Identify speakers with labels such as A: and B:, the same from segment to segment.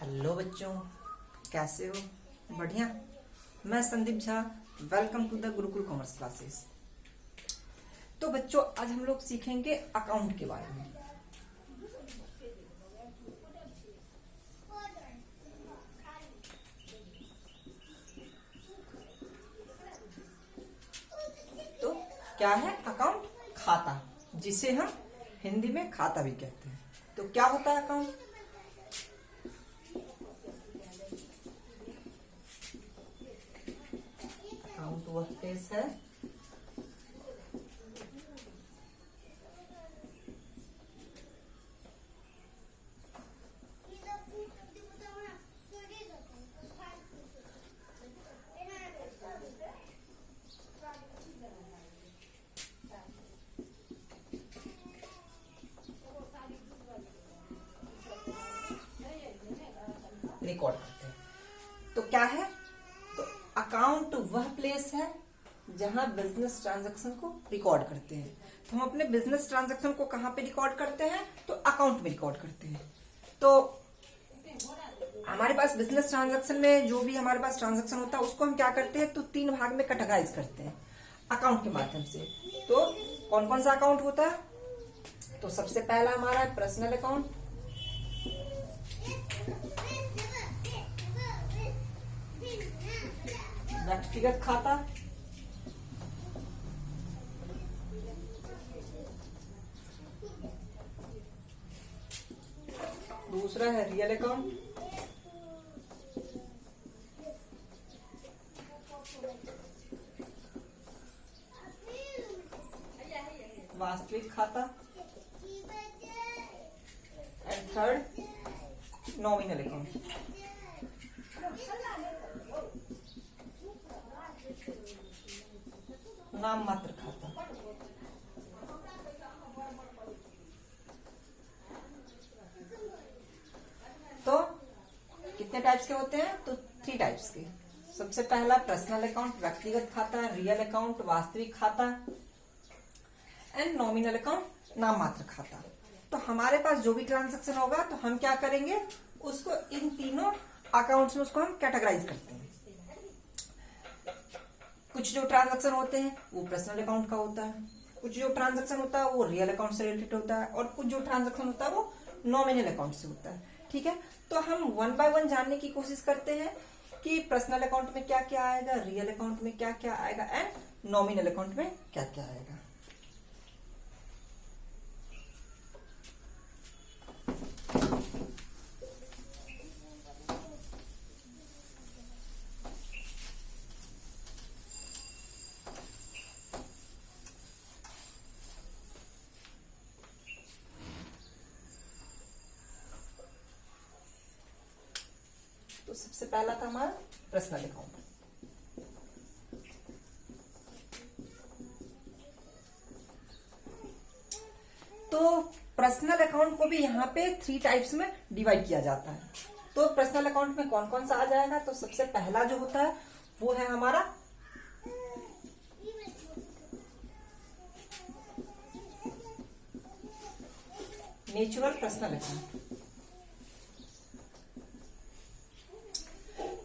A: Hello बच्चों, कैसे हो? बढ़िया। मैं Sandeep Jha. Welcome to the Gurukul commerce classes. तो बच्चों, आज हम लोग सीखेंगे अकाउंट के बारे में। तो क्या है अकाउंट? खाता, जिसे हम हिंदी में खाता भी कहते हैं। तो क्या होता है अकाउंट? अकाउंट वह पेज है रिकॉर्ड करते हैं। तो क्या है? तो अकाउंट वह प्लेस है जहां बिजनेस ट्रांजैक्शन को रिकॉर्ड करते हैं। तो हम अपने बिजनेस ट्रांजैक्शन को कहां पे रिकॉर्ड करते हैं? तो अकाउंट में रिकॉर्ड करते हैं। तो हमारे पास बिजनेस ट्रांजैक्शन में जो भी हमारे पास ट्रांजैक्शन होता है उसको हम क्या करते हैं? तो 3 भाग में कैटेगराइज करते हैं अकाउंट के माध्यम से। तो कौन कौन सा अकाउंट होता है? तो सबसे पहला हमारा है पर्सनल अकाउंट, व्यक्तिगत खाता, दूसरा है रियल अकाउंट, वास्तविक खाता, एंड थर्ड नॉमिनल अकाउंट। नाम मात्र खाता। तो कितने टाइप्स के होते हैं? तो 3 टाइप्स के। सबसे पहला पर्सनल अकाउंट, व्यक्तिगत खाता, रियल अकाउंट, वास्तविक खाता, एंड नॉमिनल अकाउंट, नाम मात्र खाता। तो हमारे पास जो भी ट्रांजैक्शन होगा तो हम क्या करेंगे? उसको इन तीनों अकाउंट्स में उसको हम कैटेगराइज करते हैं। कुछ जो ट्रांजैक्शन होते हैं वो पर्सनल अकाउंट का होता है, कुछ जो ट्रांजैक्शन होता है वो रियल अकाउंट से रिलेटेड होता है, और कुछ जो ट्रांजैक्शन होता है वो नॉमिनल अकाउंट से होता है। ठीक है, तो हम 1 बाय 1 जानने की कोशिश करते हैं कि पर्सनल अकाउंट में क्या क्या आएगा, रियल अकाउंट में क्या क्या आएगा, एंड नॉमिनल अकाउंट में क्या क्या आएगा। तो सबसे पहला था हमारा पर्सनल अकाउंट। तो पर्सनल अकाउंट को भी यहाँ पे 3 टाइप्स में डिवाइड किया जाता है। तो पर्सनल अकाउंट में कौन कौन सा आ जाएगा? तो सबसे पहला जो होता है वो है हमारा नेचुरल पर्सनल अकाउंट।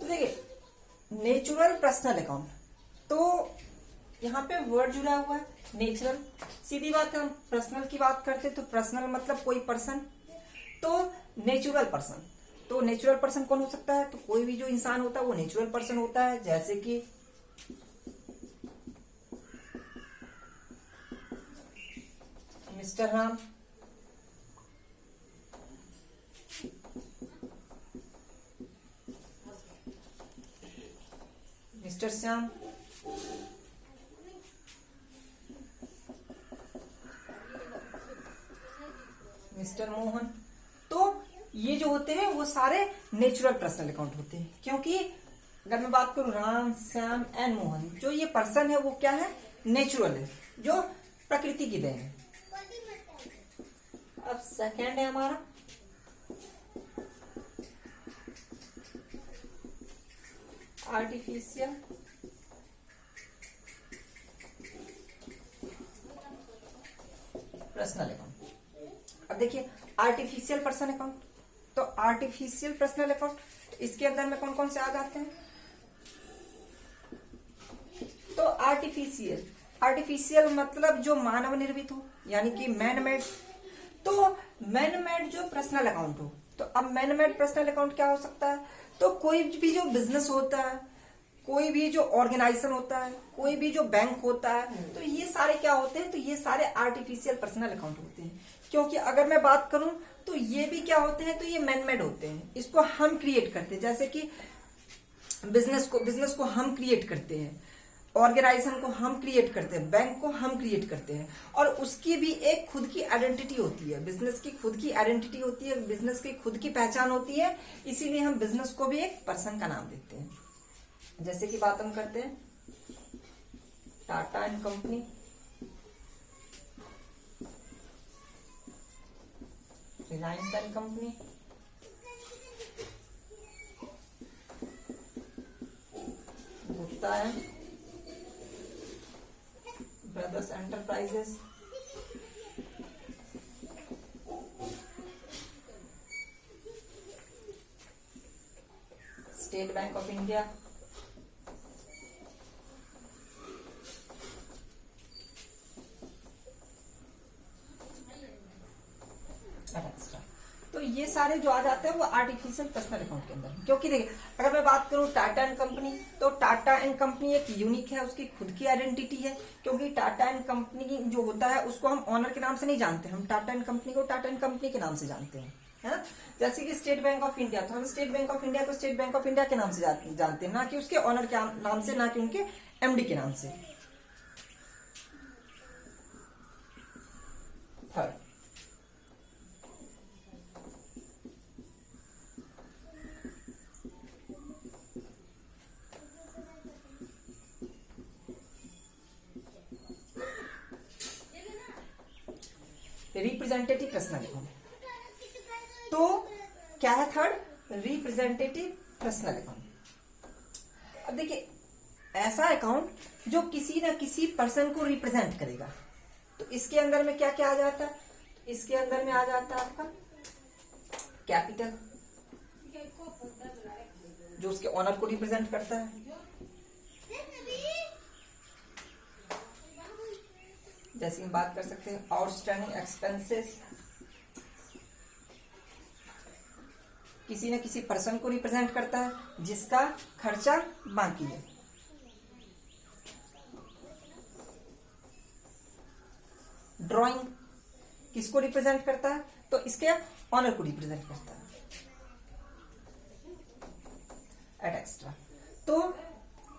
A: तो देखिए, नेचुरल पर्सनल अकाउंट, तो यहाँ पे वर्ड जुड़ा हुआ है नेचुरल। सीधी बात है, हम पर्सनल की बात करते हैं तो पर्सनल मतलब कोई पर्सन। तो नेचुरल पर्सन, तो नेचुरल पर्सन कौन हो सकता है? तो कोई भी जो इंसान होता है वो नेचुरल पर्सन होता है। जैसे कि mister Ram, mister Shyam, mister Mohan. तो ये जो होते हैं वो सारे नेचुरल पर्सनल अकाउंट होते हैं, क्योंकि अगर मैं बात करूं राम, श्याम एंड मोहन, जो ये पर्सन है वो क्या है? नेचुरल है, जो प्रकृति की देन है। अब सेकंड है हमारा आर्टिफिशियल पर्सनल अकाउंट। अब देखिए आर्टिफिशियल पर्सन अकाउंट, तो आर्टिफिशियल पर्सनल अकाउंट इसके अंदर में कौन कौन से आ जाते हैं? तो आर्टिफिशियल मतलब जो मानव निर्मित हो, यानी कि मैन मेड। तो मैन मेड जो पर्सनल अकाउंट हो, तो अब मैन मेड पर्सनल अकाउंट क्या हो सकता है? तो कोई भी जो बिजनेस होता है, कोई भी जो ऑर्गेनाइजेशन होता है, कोई भी जो बैंक होता है, तो ये सारे क्या होते हैं? तो ये सारे आर्टिफिशियल पर्सनल अकाउंट होते हैं। क्योंकि अगर मैं बात करूं तो ये भी क्या होते हैं? तो ये मैन मेड होते हैं, इसको हम क्रिएट करते हैं। जैसे कि बिजनेस को हम क्रिएट करते हैं, ऑर्गेनाइजेशन को हम क्रिएट करते हैं, बैंक को हम क्रिएट करते हैं, और उसकी भी एक खुद की आइडेंटिटी होती है। बिजनेस की खुद की आइडेंटिटी होती है, बिजनेस की खुद की पहचान होती है, इसीलिए हम बिजनेस को भी एक पर्सन का नाम देते हैं। जैसे कि बात हम करते हैं Tata and company, Reliance and company, Gupta and brothers enterprises, state bank of India, तो ये सारे जो आ जाते हैं वो आर्टिफिशियल पर्सनल अकाउंट के अंदर। क्योंकि देखिए, अगर मैं बात करूं टाटा एंड कंपनी, तो टाटा एंड कंपनी एक यूनिक है, उसकी खुद की आइडेंटिटी है। क्योंकि टाटा एंड कंपनी जो होता है उसको हम ऑनर के नाम से नहीं जानते, हम टाटा एंड कंपनी को टाटा एंड कंपनी के नाम से जानते हैं, है ना। जैसे कि स्टेट बैंक ऑफ इंडिया, तो हम स्टेट बैंक ऑफ इंडिया को स्टेट बैंक ऑफ इंडिया के नाम से जानते हैं, ना कि उसके ऑनर के नाम से, ना कि उनके एमडी के नाम से। Third, representative personal account. तो क्या है थर्ड? Representative personal account. अब देखिए, ऐसा अकाउंट जो किसी ना किसी पर्सन को रिप्रेजेंट करेगा, तो इसके अंदर में क्या क्या आ जाता है? इसके अंदर में आ जाता है आपका कैपिटल, जो उसके ऑनर को रिप्रेजेंट करता है। जैसे हम बात कर सकते हैं आउटस्टैंडिंग एक्सपेंसेस, किसी न किसी पर्सन को रिप्रेजेंट करता है जिसका खर्चा बाकी है। ड्राइंग किसको रिप्रेजेंट करता है? तो इसके ऑनर को रिप्रेजेंट करता है। एट एक्स्ट्रा, तो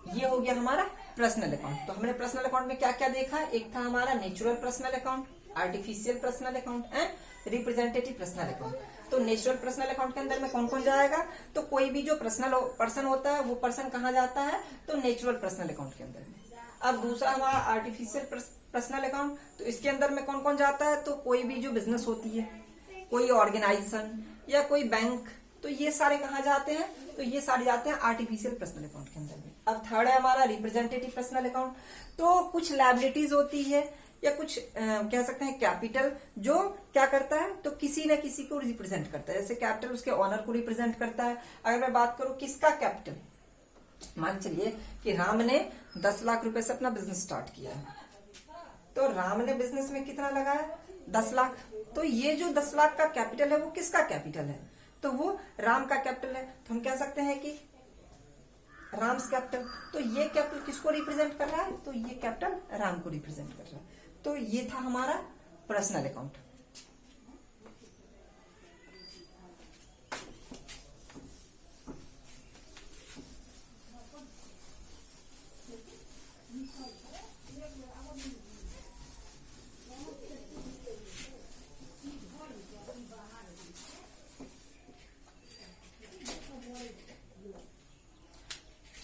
A: ये हो गया हमारा पर्सनल अकाउंट। तो हमने पर्सनल अकाउंट में क्या क्या देखा? एक था हमारा natural personal account, artificial personal account and representative personal account. तो नेचुरल पर्सनल अकाउंट के अंदर में कौन कौन जाएगा? तो कोई भी जो पर्सन होता है वो पर्सन कहाँ जाता है? तो नेचुरल पर्सनल अकाउंट के अंदर में। अब दूसरा हमारा आर्टिफिशियल पर्सनल अकाउंट, तो इसके अंदर में कौन कौन जाता है? तो कोई भी जो बिजनेस होती है, कोई ऑर्गेनाइजेशन या कोई बैंक, तो ये सारे कहाँ जाते हैं? तो ये सारे जाते हैं आर्टिफिशियल पर्सनल अकाउंट के अंदर में। अब थर्ड है हमारा रिप्रेजेंटेटिव पर्सनल अकाउंट। तो कुछ लायबिलिटीज होती है या कुछ कह सकते हैं कैपिटल, जो क्या करता है? तो किसी न किसी को रिप्रेजेंट करता है। जैसे कैपिटल उसके ऑनर को रिप्रेजेंट करता है। अगर मैं बात करूं किसका कैपिटल, मान चलिए कि राम ने 10 लाख रुपए से अपना बिजनेस स्टार्ट किया है, तो राम ने बिजनेस में कितना लगाया? 10 लाख। तो ये जो 10 लाख का कैपिटल है वो किसका कैपिटल है? तो वो राम का कैपिटल है। तो हम कह सकते हैं कि राम्स कैपिटल। तो ये कैपिटल किसको रिप्रेजेंट कर रहा है? तो ये कैपिटल राम को रिप्रेजेंट कर रहा है। तो ये था हमारा personal account.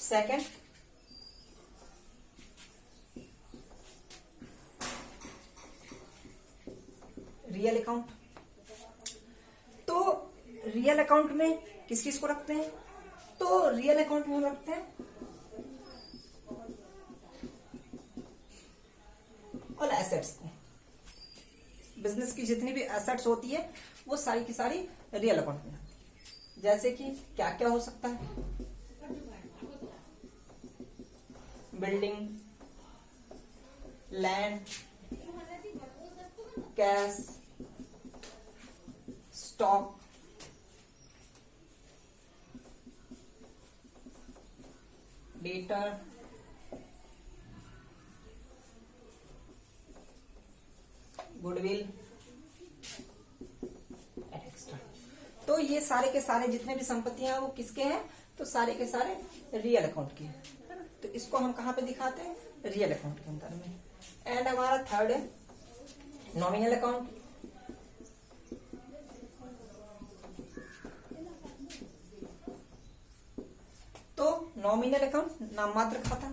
A: Second, real account. तो रियल अकाउंट में किस किस को रखते हैं? तो रियल अकाउंट में हम रखते हैं और एसेट्स को। बिजनेस की जितनी भी एसेट्स होती है वो सारी की सारी रियल अकाउंट में आती है। जैसे कि क्या क्या हो सकता है, building, land, cash, stock, debtor, goodwill, extra. तो ये सारे के सारे जितने भी संपत्तियां हैं वो किसके हैं, तो सारे के सारे रियल अकाउंट के हैं, है ना। तो इसको हम कहां पे दिखाते हैं, रियल अकाउंट के अंदर में। एंड हमारा थर्ड है नॉमिनल अकाउंट। तो नॉमिनल अकाउंट नाम मात्र खाता,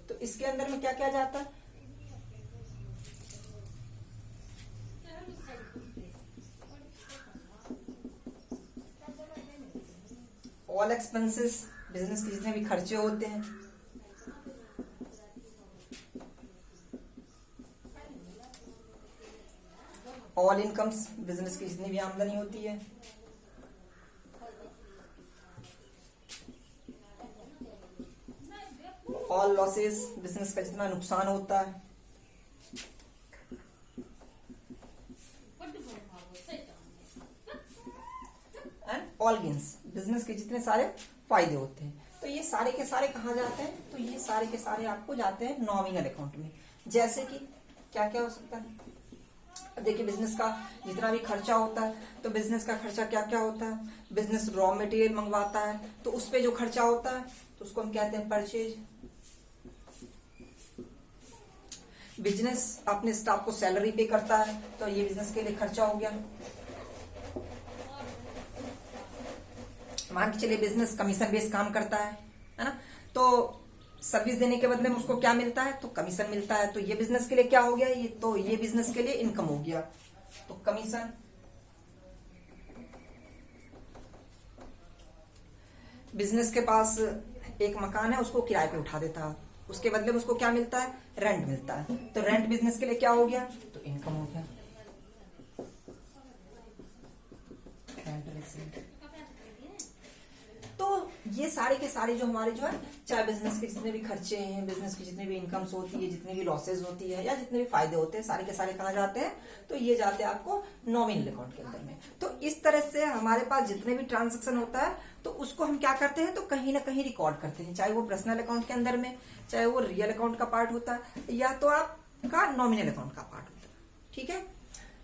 A: तो इसके अंदर में क्या क्या जाता है, ऑल एक्सपेंसेस, बिजनेस के जितने भी खर्चे होते हैं, ऑल इनकम्स, बिजनेस की जितनी भी आमदनी होती है, ऑल लॉसेस, बिजनेस का जितना नुकसान होता है, एंड ऑल गेन्स, बिजनेस के जितने सारे फायदे होते हैं। तो ये सारे के सारे कहाँ जाते हैं, तो ये सारे के सारे आपको जाते हैं नॉमिनल अकाउंट में। जैसे कि क्या क्या हो सकता है, देखिए बिजनेस का जितना भी खर्चा होता है, तो बिजनेस का खर्चा क्या क्या होता है, बिजनेस रॉ मटेरियल मंगवाता है तो उस पे जो खर्चा होता है तो उसको हम कहते हैं परचेज। बिजनेस अपने स्टाफ को सैलरी पे करता है तो ये बिजनेस के लिए खर्चा हो गया। मान के चलिए बिजनेस कमीशन बेस्ड काम करता है ना, तो सर्विस देने के बदले में उसको क्या मिलता है, तो कमीशन मिलता है। तो ये बिजनेस के लिए क्या हो गया, ये तो ये बिजनेस के लिए इनकम हो गया, तो कमीशन। बिजनेस के पास एक मकान है, उसको किराए पे उठा देता है, उसके बदले में उसको क्या मिलता है, रेंट मिलता है। तो रेंट बिजनेस के लिए क्या हो गया, तो इनकम हो गया, रेंट रिसीव्ड। तो ये सारे के सारे जो हमारे जो है, चाहे बिजनेस के जितने भी खर्चे हैं, बिजनेस की जितनी भी इनकम्स होती है, जितनी भी लॉसेज होती है या जितने भी फायदे होते हैं, सारे के सारे कहाँ जाते हैं, तो ये जाते हैं आपको नॉमिनल अकाउंट के अंदर में। तो इस तरह से हमारे पास जितने भी ट्रांजेक्शन होता है तो उसको हम क्या करते हैं, तो कहीं ना कहीं रिकॉर्ड करते हैं, चाहे वो पर्सनल अकाउंट के अंदर में, चाहे वो रियल अकाउंट का पार्ट होता है या तो आपका नॉमिनल अकाउंट का पार्ट होता है। ठीक है,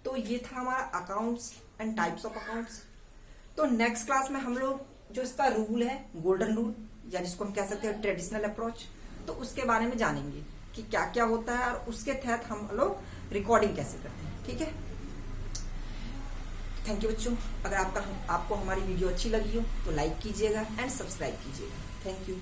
A: तो ये था हमारा accounts and types of accounts. तो नेक्स्ट क्लास में हम लोग जो इसका रूल है, गोल्डन रूल, या जिसको हम कह सकते हैं ट्रेडिशनल अप्रोच, तो उसके बारे में जानेंगे कि क्या क्या होता है और उसके तहत हम लोग रिकॉर्डिंग कैसे करते हैं। ठीक है, थैंक यू बच्चों। अगर आपको हमारी वीडियो अच्छी लगी हो तो लाइक कीजिएगा एंड सब्सक्राइब कीजिएगा। Thank you.